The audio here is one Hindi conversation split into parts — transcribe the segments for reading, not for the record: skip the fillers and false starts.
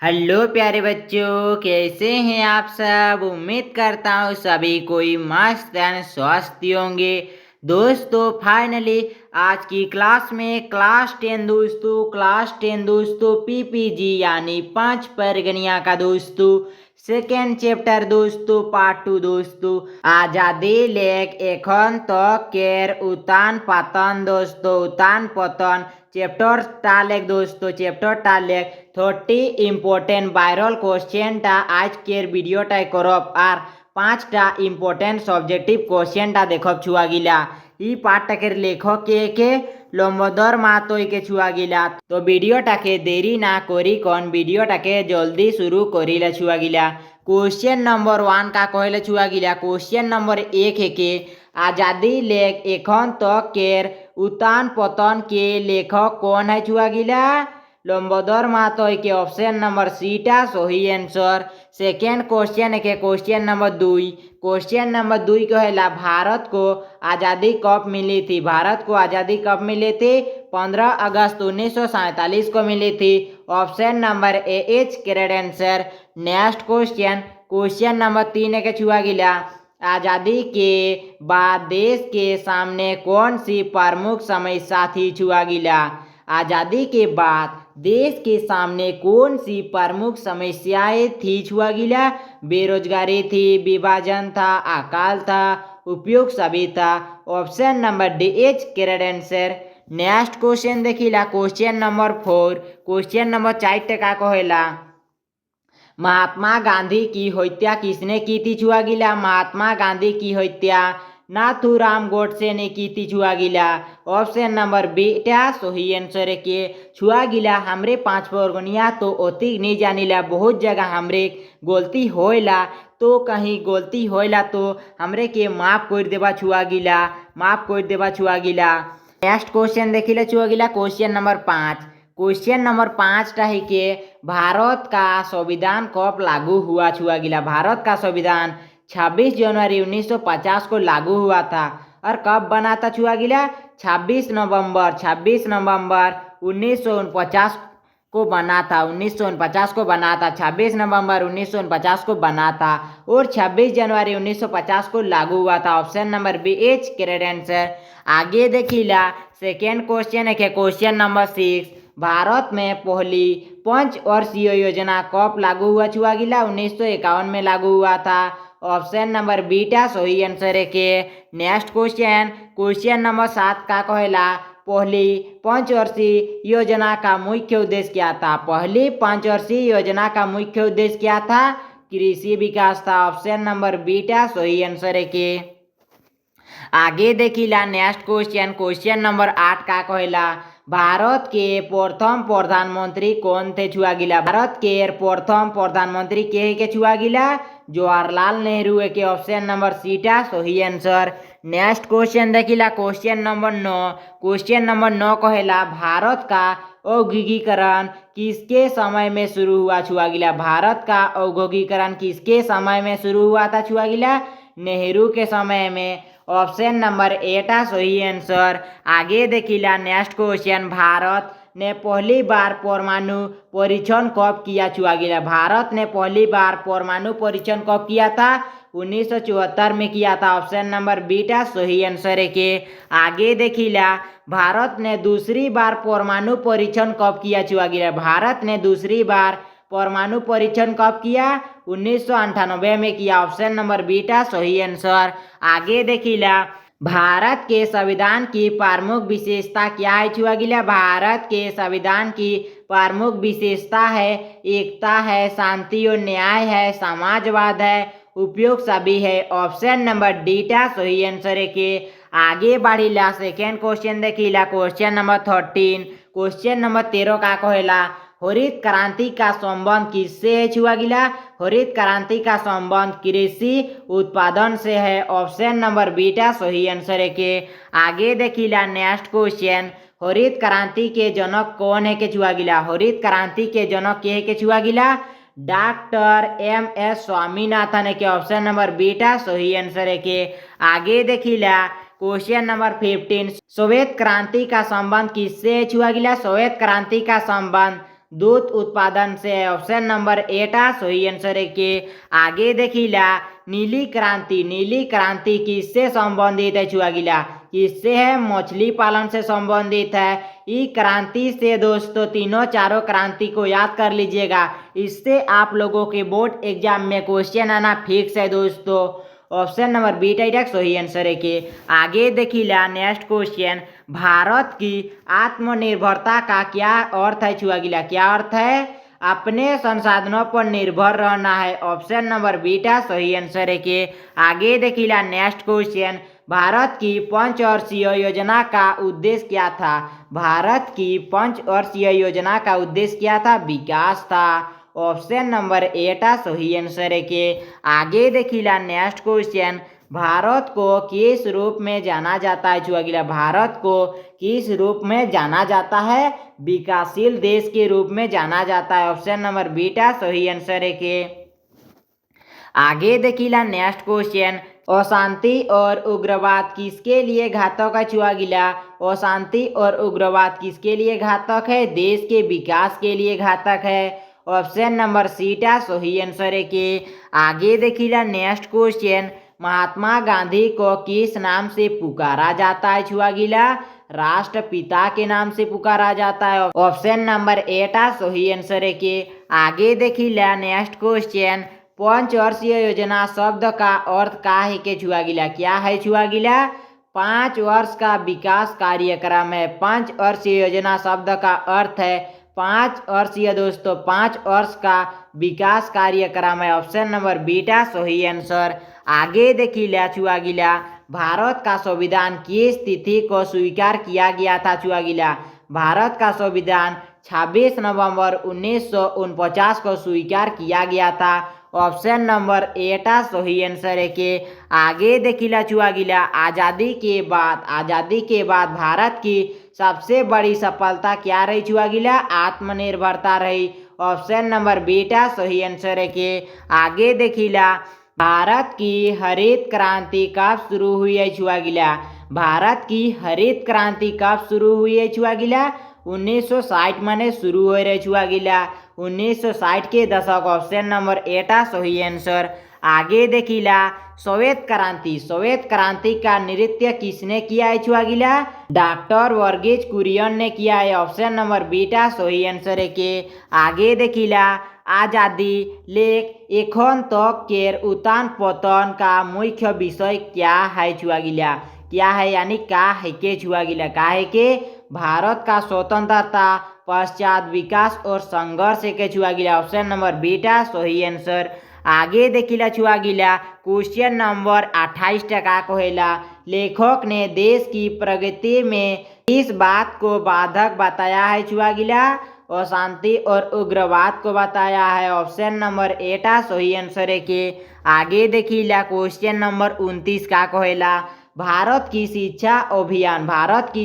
हेलो प्यारे बच्चों, कैसे हैं आप सब। उम्मीद करता हूँ सभी कोई मस्त एंड स्वस्थ होंगे। दोस्तों फाइनली आज की क्लास में क्लास 10 दोस्तों पीपीजी यानी पांच परगनिया का दोस्तों सेकेंड चैप्टर दोस्तों पार्ट 2 दोस्तों आजादी लेख एखन तक केर उतान पतन दोस्तों उतान पतन चैप्टर टालेक दोस्तों चैप्टर टालेक 30 इम्पोर्टेंट वायरल क्वेश्चनटा आज केर भिडियोटाय करब और 5टा इम्पोर्टेंट सब्जेक्टिव क्वेश्चनटा देखब छुआ गिला। इ पाठटाकेर लेखक के लम्बोदर मातोइके छुआ गिला। तो भिडियोटाके देरी ना करी कौन भिडियोटाके जल्दी शुरू करिले छुआ गिला। क्वेश्चन नंबर 1 का कहले छुआ गिला। क्वेश्चन नंबर 1 है के आजादी लेख एखन तक केर उतान पतन के लेखक कौन है छुआ गिला। लंबोदर मातोई के ऑप्शन नंबर सी टा सही आंसर। सेकेंड क्वेश्चन है के क्वेश्चन नंबर 2 क्वेश्चन नंबर 2 कहेला भारत को आज़ादी कब मिली थी। भारत को आज़ादी कब मिली थी। 15 अगस्त 1947 को मिली थी। Option number A is correct answer. Next question question number 3 के छुआ गिला। आज़ादी के बाद देश के सामने कौन सी प्रमुख समस्या थी छुआ गिला। आज़ादी के बाद देश के सामने कौन सी प्रमुख समस्याएं थी छुआ गिला। बेरोजगारी थी, विभाजन था, अकाल था, उपयोग सभी था। Option number D is correct answer. Next question देखिला क्वेश्चन नंबर 4 क्वेश्चन नंबर 4 टका कहेला महात्मा गांधी की हत्या किसने की थी छुआ गिला। महात्मा गांधी की हत्या नाथूराम गोडसे ने की थी छुआ गिला। ऑप्शन नंबर बीटा सही आंसर है के छुआ गिला। हमरे 5 परगनिया तो अति नहीं जानिला, बहुत जगह हमरे गलती होइला, तो कहीं गलती होइला तो हमरे के माफ कर देबा छुआ गिला, माफ कर देबा छुआ गिला। नेक्स्ट क्वेश्चन देखिले छुआ गिला क्वेश्चन नंबर 5 क्वेश्चन नंबर 5 है के भारत का संविधान कब लागू हुआ छुआ गिला। भारत का संविधान 26 जनवरी 1950 को लागू हुआ था और कब बना था छुआ गिला। 26 नवंबर 1949 को बना था। 1949 को बना था। 26 नवंबर 1949 को बना था और 26 जनवरी 1950 को लागू हुआ था। Option number B is correct answer. आगे देखिला सेकेंड क्वेश्चन है क्वेश्चन नंबर 6 भारत में पहली पंचवर्षीय योजना कब लागू हुआ छुआ गिला। 1951 में लागू हुआ था। ऑप्शन नंबर बीटा सही आंसर है के नेक्स्ट क्वेश्चन नंबर 7 का कहेला पहली पंचवर्षीय योजना का मुख्य उद्देश्य क्या था। पहली पंचवर्षीय योजना का मुख्य उद्देश्य क्या था। कृषि विकास था। ऑप्शन नंबर बीटा सही आंसर है के आगे देखिला नेक्स्ट क्वेश्चन नंबर 8 का कहेला भारत के प्रथम प्रधानमंत्री कौन थे छुआ गिला। भारत के प्रथम प्रधानमंत्री के छुआ गिला जवाहरलाल नेहरू के ऑप्शन नंबर सी टा सही आंसर। नेक्स्ट क्वेश्चन देखिला क्वेश्चन नंबर 9 कहेला भारत का औद्योगिकरण किसके समय में शुरू हुआ छुआ गिला। भारत का औद्योगिकरण किसके समय में शुरू हुआ था छुआ गिला। नेहरू के समय में। ऑप्शन नंबर ए टा सही आंसर। आगे देखिला नेक्स्ट क्वेश्चन भारत ने पहली बार परमाणु परीक्षण कब किया छुआ गिला। भारत ने पहली बार परमाणु परीक्षण कब किया था। 1974 में किया था। ऑप्शन नंबर बीटा सही आंसर है के आगे देखिला भारत ने दूसरी बार परमाणु परीक्षण कब किया छुआ गिला। भारत ने दूसरी बार परमाणु परीक्षण कब किया। 1998 में किया। ऑप्शन नंबर बीटा सही आंसर। आगे देखिला भारत के संविधान की प्रमुख विशेषता क्या है छुआ गिला। भारत के संविधान की प्रमुख विशेषता है एकता है, शांति और न्याय है, समाजवाद है, उपयोग सभी है। ऑप्शन नंबर डी टा सही आंसर है के आगे बढ़िला सेकेंड क्वेश्चन देखिला क्वेश्चन नंबर 13 क्वेश्चन नंबर 13 का कहेला हरित क्रांति का संबंध किससे है छुआ गिला। हरित क्रांति का संबंध कृषि उत्पादन से है। ऑप्शन नंबर बीटा सही आंसर है के आगे देखिला नेक्स्ट क्वेश्चन हरित क्रांति के जनक कौन है के छुआ गिला। हरित क्रांति के जनक के है के छुआ गिला डॉक्टर एम.एस. स्वामीनाथन है के ऑप्शन नंबर बीटा सही आंसर है के आगे देखिला क्वेश्चन नंबर 15 सोवियत क्रांति का संबंध किससे छुआ गिला। सोवियत क्रांति का संबंध दूध उत्पादन से। ऑप्शन नंबर 8 सही आंसर है के। आगे देखिला नीली क्रांति किससे संबंधित है छुआगिला? किससे है? मछली पालन से संबंधित है। ई क्रांति से दोस्तों तीनों चारों क्रांति को याद कर लीजिएगा, इससे आप लोगों के बोर्ड एग्जाम में क्वेश्चन आना फिक्स है दोस्तों। ऑप्शन नंबर बी डायरेक्ट सही आंसर है के। आगे देखिला नेक्स्ट क्वेश्चन, भारत की आत्मनिर्भरता का क्या अर्थ है छुआगिला? क्या अर्थ है? अपने संसाधनों पर निर्भर रहना है। ऑप्शन नंबर बीटा सही आंसर है के। आगे देखिला नेक्स्ट क्वेश्चन, भारत की पंचवर्षीय योजना का उद्देश्य क्या था? भारत की पंचवर्षीय योजना का उद्देश्य क्या था? विकास था। ऑप्शन नंबर 8 सही आंसर है के। आगे देखिला नेक्स्ट क्वेश्चन, भारत को किस रूप में जाना जाता है छुआगिला? भारत को किस रूप में जाना जाता है? विकासशील देश के रूप में जाना जाता है। ऑप्शन नंबर बीटा सही आंसर है के। आगे देखिला नेक्स्ट क्वेश्चन, अशांति और उग्रवाद किसके लिए घातक है छुआगिला? अशांति और उग्रवाद किसके लिए घातक है? देश के विकास के लिए घातक है। ऑप्शन नंबर सीटा सही आंसर है के। आगे देखिला नेक्स्ट क्वेश्चन, महात्मा गांधी को किस नाम से पुकारा जाता है छुआगिला? राष्ट्रपिता के नाम से पुकारा जाता है। ऑप्शन नंबर 8 सही आंसर है के। आगे देखिला नेक्स्ट क्वेश्चन, पंचवर्षीय योजना शब्द का अर्थ का है के छुआगिला? क्या है छुआगिला? 5 वर्ष का विकास कार्यक्रम है। पंचवर्षीय योजना शब्द का अर्थ है 5 वर्षीय दोस्तों, 5 वर्ष का विकास कार्यक्रम है। ऑप्शन नंबर बीटा सही आंसर। आगे देखिला छुआगिला, भारत का संविधान किस तिथि को स्वीकार किया गया था छुआगिला? भारत का संविधान 26 नवंबर 1949 को स्वीकार किया गया था। ऑप्शन नंबर 8 सही आंसर है के। आगे देखिला छुआगिला, आज़ादी के बाद भारत की सबसे बड़ी सफलता क्या रही छुआगिला? आत्मनिर्भरता रही। ऑप्शन नंबर बीटा सही आंसर है के। आगे देखिला, भारत की हरित क्रांति कब शुरू हुई है छुआगिला? भारत की हरित क्रांति कब शुरू हुई है छुआगिला? 1960 में शुरू हो रहे छुआगिला, 1960 के दशक। ऑप्शन नंबर 8 सही आंसर। आगे देखिला, श्वेत क्रांति का नृत्य किसने किया है छुआगिला? डॉक्टर वर्गीज कुरियन ने किया है। ऑप्शन नंबर बीटा सही आंसर है के। आगे देखिला, आजादी लेख एखन तक केर उत्थान पतन का मुख्य विषय क्या है छुआगिला? क्या है यानी का है के छुआगिला? का है के भारत का स्वतंत्रता, पश्चात विकास और संघर्ष के छुआगिला। ऑप्शन नंबर बीटा सही आंसर। आगे देखिला छुआगिला, क्वेश्चन नंबर 28 का कहेला, लेखक ने देश की प्रगति में इस बात को बाधक बताया है छुआगिला? अशांति और उग्रवाद को बताया है। ऑप्शन नंबर 8 सही आंसर है के। आगे देखिला क्वेश्चन नंबर 29 का कहेला, भारत की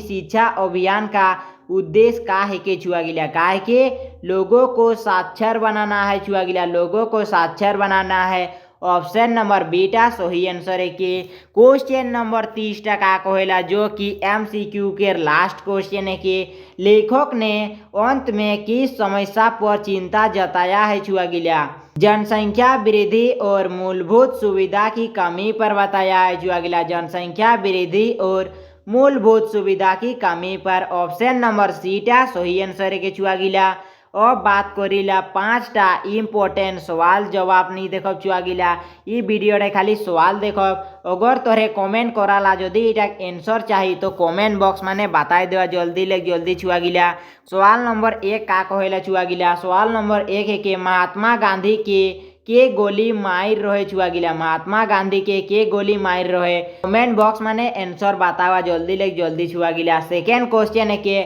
शिक्षा अभियान का उद्देश्य का है के छुआगिला? का है के लोगों को साक्षर बनाना है छुआगिला, लोगों को साक्षर बनाना है। ऑप्शन नंबर बीटा सही आंसर है के। क्वेश्चन नंबर 30 का कहेला, जो कि MCQ के लास्ट क्वेश्चन है के, लेखक ने अंत में किस समस्या पर चिंता जताया है छुआगिला? जनसंख्या वृद्धि और मूलभूत सुविधा की कमी पर बताया है छुआगिला। जनसंख्या वृद्धि और मूलभूत सुविधा की कमी पर। ऑप्शन नंबर सीटा सही आंसर है के छुआगिला। अब बात करीला 5टा इम्पोर्टेंट सवाल जवाब नहीं देखब छुआगिला। ई वीडियो खाली सवाल देखब। अगर तोरे कमेंट कराला जदि इटा आंसर चाहिए तो कमेंट बॉक्स में बताई देवा जल्दी छुआगिला। सवाल नंबर 1 का कहेला छुआगिला? सवाल नंबर 1 है कि महात्मा गांधी के गोली मार रहे छुआगिला? महात्मा गांधी के गोली मार रहे? कमेंट बॉक्स में आंसर बतावा जल्दी छुआगिला। सेकेंड क्वेश्चन है कि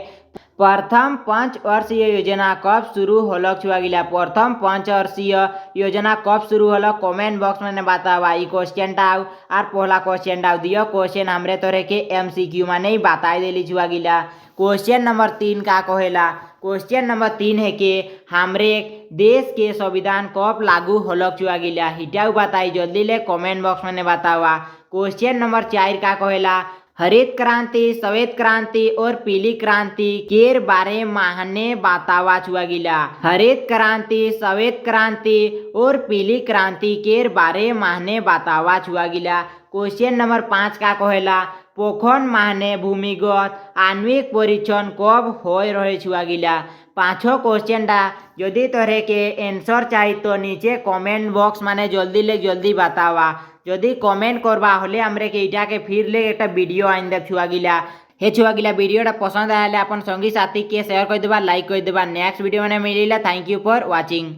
प्रथम पंचवर्षीय योजना कब शुरू होलक छुआगिला? प्रथम पंचवर्षीय योजना कब शुरू होलक? कमेंट बॉक्स में बतावा। ई क्वेश्चन टाउ और पहला क्वेश्चन टाउ दियो क्वेश्चन हमरे तोरे के MCQ में नहीं बताई देली छुआगिला। क्वेश्चन नंबर 3 का कहेला? क्वेश्चन नंबर 3 है कि हमरे देश के संविधान कब लागू होलक छुआगिला? हिटाऊ बताई जल्दी ले कमेंट बॉक्स में बतावा। क्वेश्चन नंबर 4 का कहेला? हरित क्रांति, श्वेत क्रांति और पीली क्रांति केर बारे माहने बतावा छुआ गिला। हरित क्रांति, श्वेत क्रांति और पीली क्रांति केर बारे माहने बतावा छुआ गिला। क्वेश्चन नंबर 5 का कहेला पोखन माहने भूमिगत आणविक परीक्षण कब होय रहे छुआ गिला। पाँचों क्वेश्चन डा जदि तोहरे के आंसर चाहिए तो नीचे कमेंट बॉक्स माने जल्दी ले जल्दी बतावा। जदि कमेंट करबा हले हमरे के इटा के फिर ले एक वीडियो आइन देव छुआ गिला। हे छुआ गिला वीडियोटा पसंद आया अपन संगी साथी के शेयर कर देबा, लाइक कर देबा। नेक्स्ट वीडियो में मिलिला। Thank you for watching.